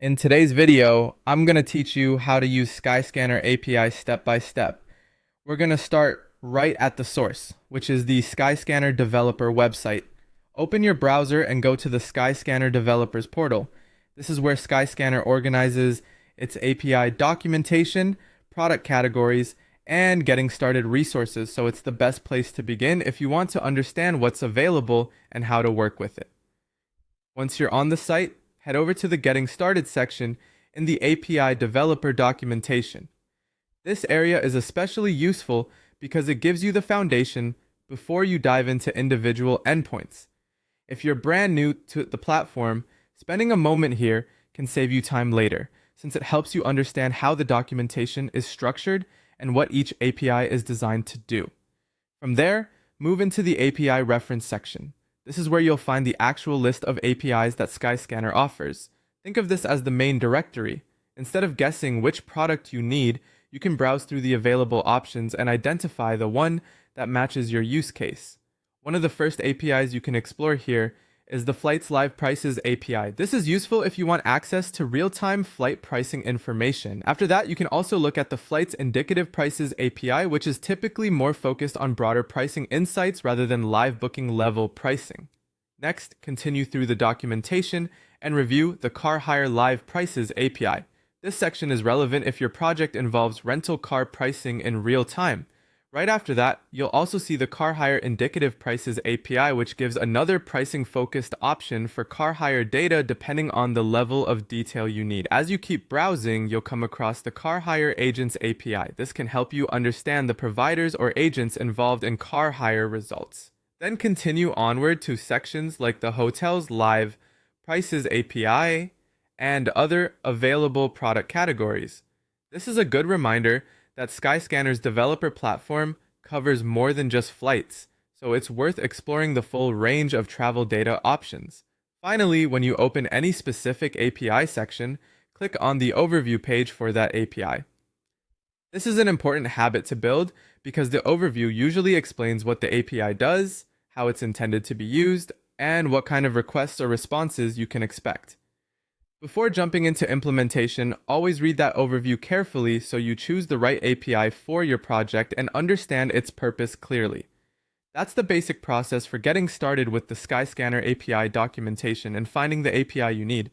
In today's video, I'm going to teach you how to use Skyscanner API step by step. We're going to start right at the source, which is the Skyscanner developer website. Open your browser and go to the Skyscanner developers portal. This is where Skyscanner organizes its API documentation, product categories, and getting started resources, so it's the best place to begin if you want to understand what's available and how to work with it. Once you're on the site, head over to the Getting Started section in the API Developer Documentation. This area is especially useful because it gives you the foundation before you dive into individual endpoints. If you're brand new to the platform, spending a moment here can save you time later, since it helps you understand how the documentation is structured and what each API is designed to do. From there, move into the API reference section. This is where you'll find the actual list of APIs that Skyscanner offers. Think of this as the main directory. Instead of guessing which product you need, you can browse through the available options and identify the one that matches your use case. One of the first APIs you can explore here is the Flights Live Prices API. This is useful if you want access to real-time flight pricing information. After that, you can also look at the Flights Indicative Prices API, which is typically more focused on broader pricing insights rather than live booking level pricing. Next, continue through the documentation and review the Car Hire Live Prices API. This section is relevant if your project involves rental car pricing in real time. Right after that, you'll also see the Car Hire Indicative Prices API, which gives another pricing-focused option for car hire data depending on the level of detail you need. As you keep browsing, you'll come across the Car Hire Agents API. This can help you understand the providers or agents involved in car hire results. Then continue onward to sections like the Hotels Live Prices API and other available product categories. This is a good reminder that Skyscanner's developer platform covers more than just flights, so it's worth exploring the full range of travel data options. Finally, when you open any specific API section, click on the overview page for that API. This is an important habit to build because the overview usually explains what the API does, how it's intended to be used, and what kind of requests or responses you can expect. Before jumping into implementation, always read that overview carefully so you choose the right API for your project and understand its purpose clearly. That's the basic process for getting started with the Skyscanner API documentation and finding the API you need.